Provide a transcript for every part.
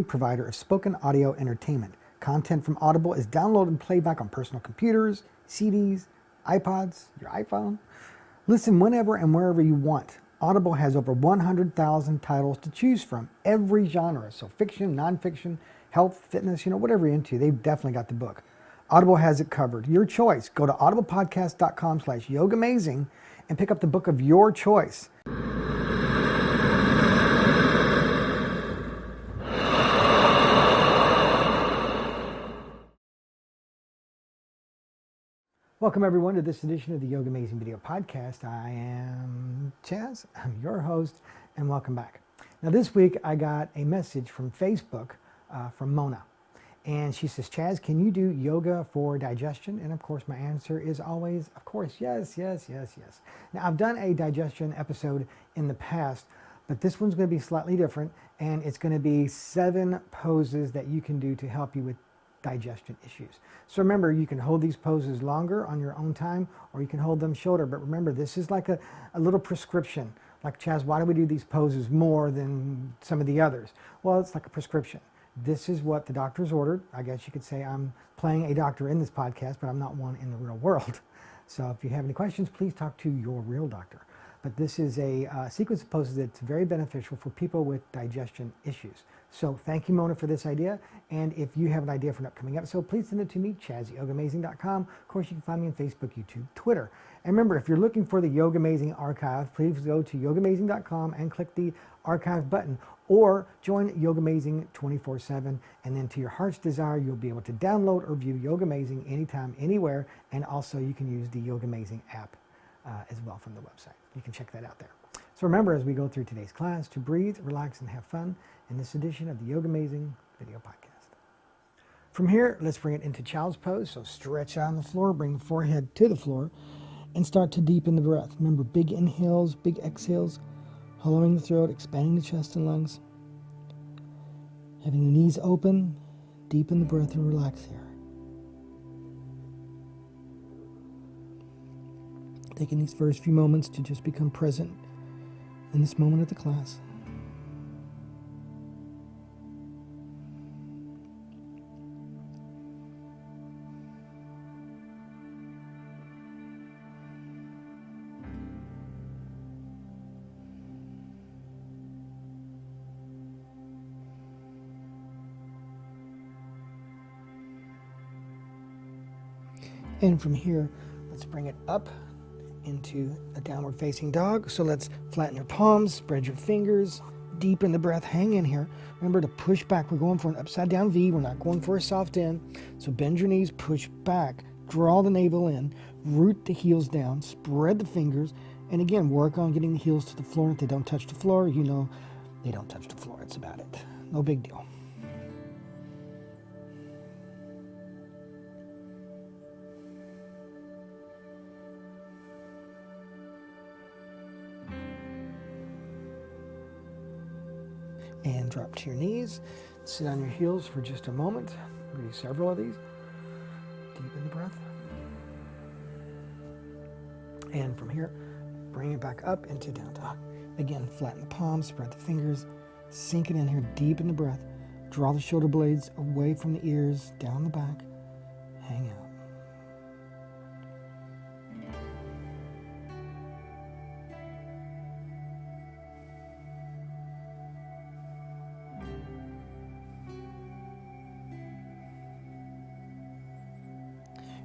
Provider of spoken audio entertainment. Content from Audible is downloaded and played back on personal computers, CDs, iPods, your iPhone. Listen whenever and wherever you want. Audible has over 100,000 titles to choose from, every genre. So fiction, nonfiction, health, fitness, whatever you're into, they've definitely got the book. Audible has it covered. Your choice. Go to audiblepodcast.com/YOGAmazing and pick up the book of your choice. Welcome everyone to this edition of the YOGAmazing video podcast. I am Chaz, I'm your host, and welcome back. Now this week I got a message from Facebook from Mona, and she says, Chaz, can you do yoga for digestion? And of course my answer is always, of course, yes. Now I've done a digestion episode in the past, but this one's going to be slightly different, and it's going to be 7 poses that you can do to help you with digestion issues. So remember, you can hold these poses longer on your own time, or you can hold them shorter. But remember, this is like a little prescription. Like, Chaz, why do we do these poses more than some of the others? Well, it's like a prescription. This is what the doctor's ordered. I guess you could say I'm playing a doctor in this podcast, but I'm not one in the real world. So if you have any questions, please talk to your real doctor. But this is a sequence of poses that's very beneficial for people with digestion issues. So thank you, Mona, for this idea. And if you have an idea for an upcoming episode, please send it to me, Chaz@YOGAmazing.com. Of course, you can find me on Facebook, YouTube, Twitter. And remember, if you're looking for the YOGAmazing archive, please go to YOGAmazing.com and click the archive button, or join YOGAmazing 24/7. And then to your heart's desire, you'll be able to download or view YOGAmazing anytime, anywhere. And also you can use the YOGAmazing app as well from the website. You can check that out there. So remember, as we go through today's class, to breathe, relax, and have fun in this edition of the YOGAmazing video podcast. From here, let's bring it into child's pose. So stretch out on the floor, bring the forehead to the floor, and start to deepen the breath. Remember, big inhales, big exhales, hollowing the throat, expanding the chest and lungs. Having the knees open, deepen the breath and relax here. Taking these first few moments to just become present in this moment of the class. And from here, let's bring it up into a downward facing dog. So let's flatten your palms, spread your fingers, deepen the breath, hang in here. Remember to push back. We're going for an upside down V. We're not going for a soft in. So bend your knees, push back, draw the navel in, root the heels down, spread the fingers, and again, work on getting the heels to the floor. If they don't touch the floor, you know they don't touch the floor. It's about it. No big deal. And drop to your knees. Sit on your heels for just a moment. We're going to do several of these. Deepen the breath. And from here, bring it back up into down dog. Again, flatten the palms, spread the fingers, sink it in here, deepen the breath. Draw the shoulder blades away from the ears, down the back, hang out.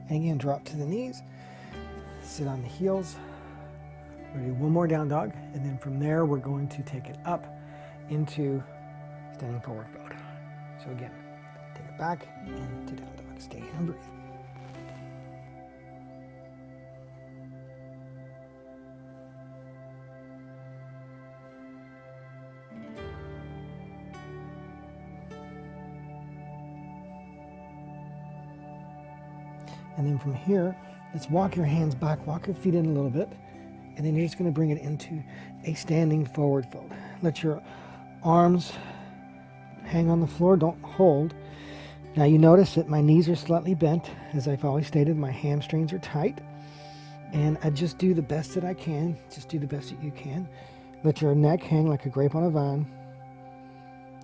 And again, drop to the knees, sit on the heels. We're going to do one more down dog, and then from there we're going to take it up into standing forward fold. So again, take it back into down dog. Stay here and breathe. And then from here, let's walk your hands back, walk your feet in a little bit, and then you're just going to bring it into a standing forward fold. Let your arms hang on the floor, don't hold. Now you notice that my knees are slightly bent. As I've always stated, my hamstrings are tight. And I just do the best that I can. Just do the best that you can. Let your neck hang like a grape on a vine.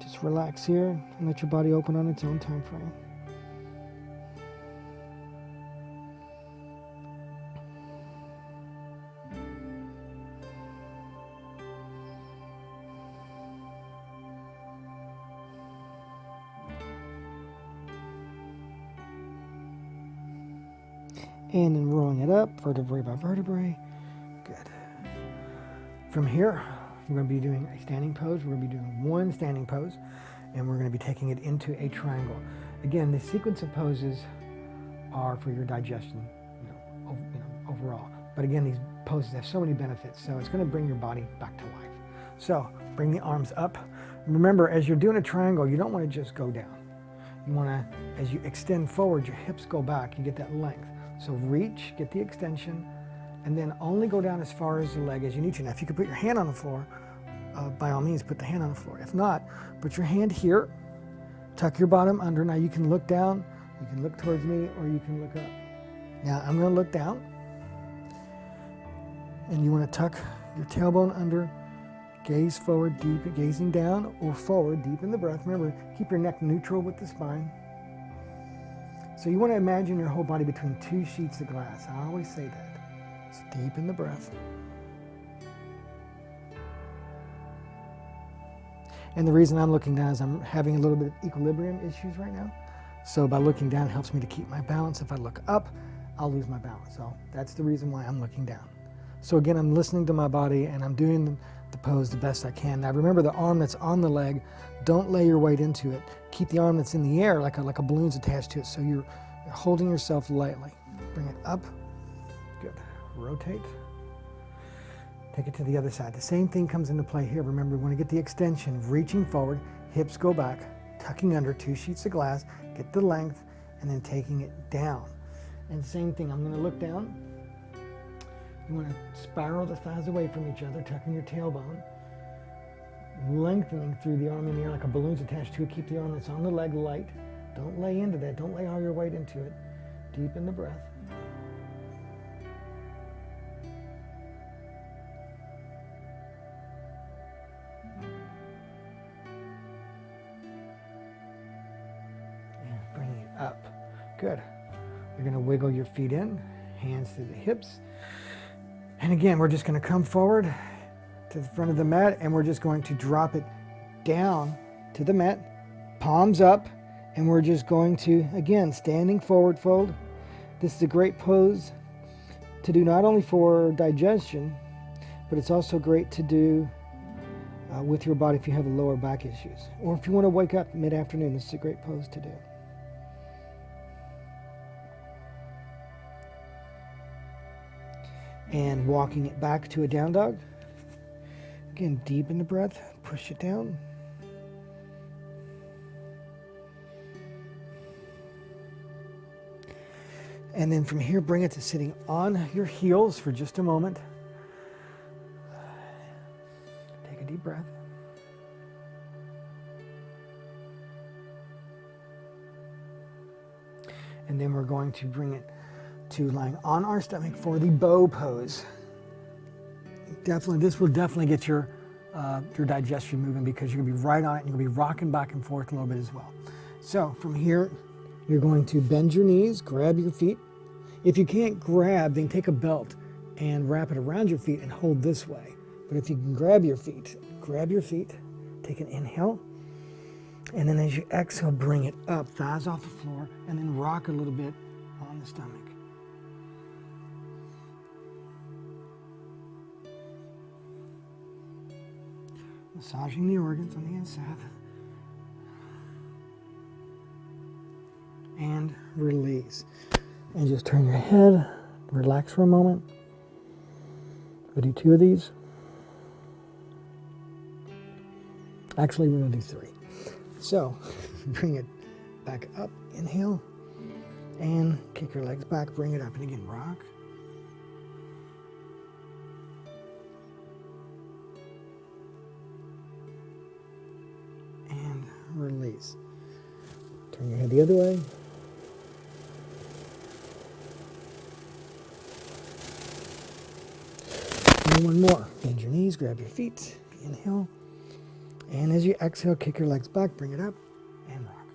Just Just relax here and let your body open on its own time frame. And then rolling it up, vertebrae by vertebrae. Good. From here, we're going to be doing a standing pose. We're going to be doing one standing pose, and we're going to be taking it into a triangle. Again, the sequence of poses are for your digestion, overall. But again, these poses have so many benefits, so it's going to bring your body back to life. So bring the arms up. Remember, as you're doing a triangle, you don't want to just go down. You want to, as you extend forward, your hips go back. You get that length. So reach, get the extension, and then only go down as far as the leg as you need to. Now, if you could put your hand on the floor, by all means, put the hand on the floor. If not, put your hand here, tuck your bottom under. Now, you can look down, you can look towards me, or you can look up. Now, I'm going to look down, and you want to tuck your tailbone under, gaze forward, deep, gazing down, or forward, deep in the breath. Remember, keep your neck neutral with the spine. So you want to imagine your whole body between two sheets of glass. I always say that. So deep in the breath. And the reason I'm looking down is I'm having a little bit of equilibrium issues right now. So by looking down, it helps me to keep my balance. If I look up, I'll lose my balance. So that's the reason why I'm looking down. So again, I'm listening to my body and I'm doing the pose the best I can. Now remember, the arm that's on the leg, don't lay your weight into it. Keep the arm that's in the air like a balloon's attached to it, so you're holding yourself lightly. Bring it up. Good. Rotate. Take it to the other side. The same thing comes into play here. Remember, we want to get the extension, reaching forward, hips go back, tucking under, two sheets of glass, get the length, and then taking it down. And same thing, I'm going to look down. You want to spiral the thighs away from each other, tucking your tailbone, lengthening through the arm in the air like a balloon's attached to it. Keep the arm that's on the leg light. Don't lay into that. Don't lay all your weight into it. Deep in the breath. And bring it up. Good. You're going to wiggle your feet in, hands to the hips. And again, we're just going to come forward to the front of the mat, and we're just going to drop it down to the mat, palms up, and we're just going to, again, standing forward fold. This is a great pose to do not only for digestion, but it's also great to do with your body if you have lower back issues. Or if you want to wake up mid-afternoon, this is a great pose to do. And walking it back to a down dog. Again, deep in the breath, push it down. And then from here, bring it to sitting on your heels for just a moment. Take a deep breath. And then we're going to bring it to lying on our stomach for the bow pose. This will definitely get your digestion moving, because you're going to be right on it and you're going to be rocking back and forth a little bit as well. So from here, you're going to bend your knees, grab your feet. If you can't grab, then take a belt and wrap it around your feet and hold this way. But if you can grab your feet, take an inhale. And then as you exhale, bring it up, thighs off the floor, and then rock a little bit on the stomach. Massaging the organs on the inside. And release. And just turn your head, relax for a moment. We'll do 2 of these. Actually, we're going to do 3. So, bring it back up, inhale, and kick your legs back, bring it up, and again, rock. And release. Turn your head the other way. And one more. Bend your knees, grab your feet, inhale, And as you exhale, kick your legs back, bring it up, and rock.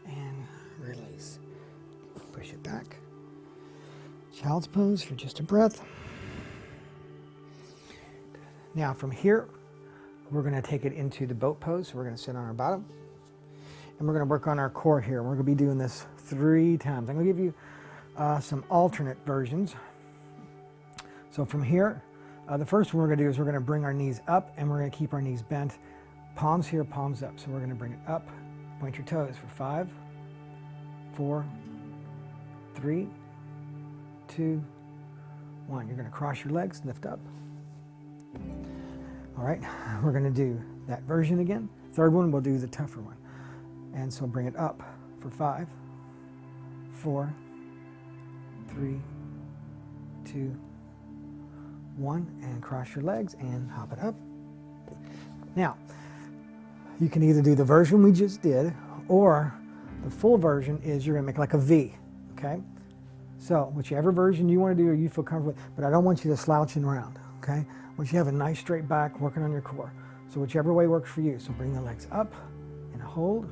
And release. Push it back. Child's pose for just a breath. Now from here, we're going to take it into the boat pose. So we're going to sit on our bottom. And we're going to work on our core here. We're going to be doing this 3 times. I'm going to give you some alternate versions. So from here, the first one we're going to do is we're going to bring our knees up and we're going to keep our knees bent. Palms here, palms up. So we're going to bring it up. Point your toes for 5, 4, 3, 2, 1. You're going to cross your legs, lift up. All right, we're going to do that version again. Third one, we'll do the tougher one. And so bring it up for 5, 4, 3, 2, 1, and cross your legs and hop it up. Now, you can either do the version we just did, or the full version is you're going to make like a V, okay? So whichever version you want to do or you feel comfortable with, but I don't want you to slouching around, okay? I want you to have a nice straight back working on your core. So whichever way works for you. So bring the legs up and hold.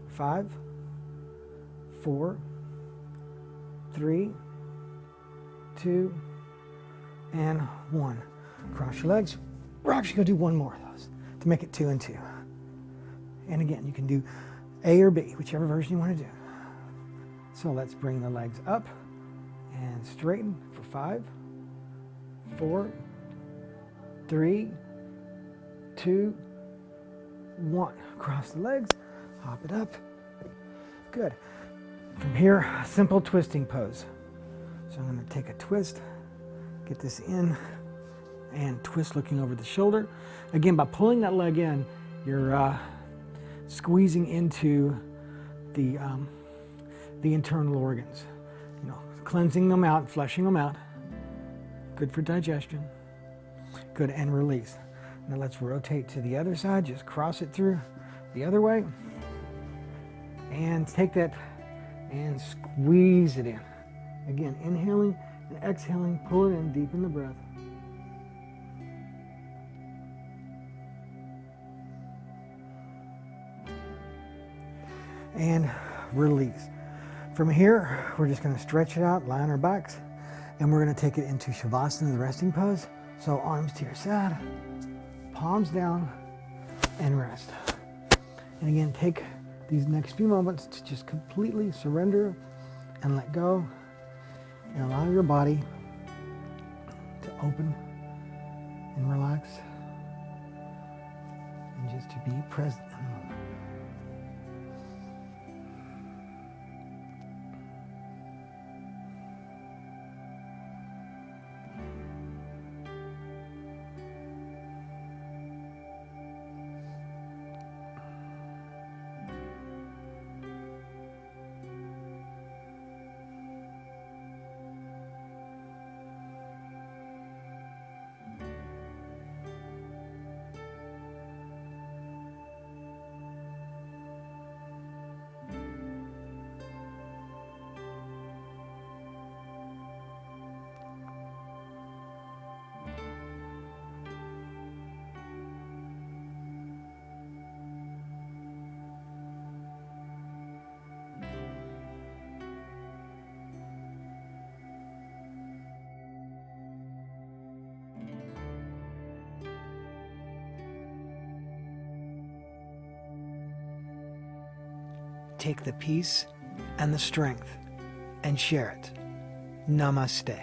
5, 4, 3, 2, and 1. Cross your legs. We're actually going to do one more of those to make it 2 and 2. And again, you can do A or B, whichever version you want to do. So let's bring the legs up and straighten for 5, 4, 3, 2, 1. Cross the legs, hop it up. Good. From here, simple twisting pose. So I'm going to take a twist, get this in, and twist looking over the shoulder. Again, by pulling that leg in, you're squeezing into the internal organs, you know, cleansing them out, flushing them out. Good for digestion. Good, and release. Now let's rotate to the other side. Just cross it through the other way. And take that and squeeze it in. Again, inhaling and exhaling, pull it in, deepen the breath. And release. From here, we're just going to stretch it out, lie on our backs, and we're going to take it into Shavasana, the resting pose. So arms to your side, palms down, and rest. And again, take these next few moments to just completely surrender and let go, and allow your body to open and relax, and just to be present in the moment. Take the peace and the strength and share it. Namaste.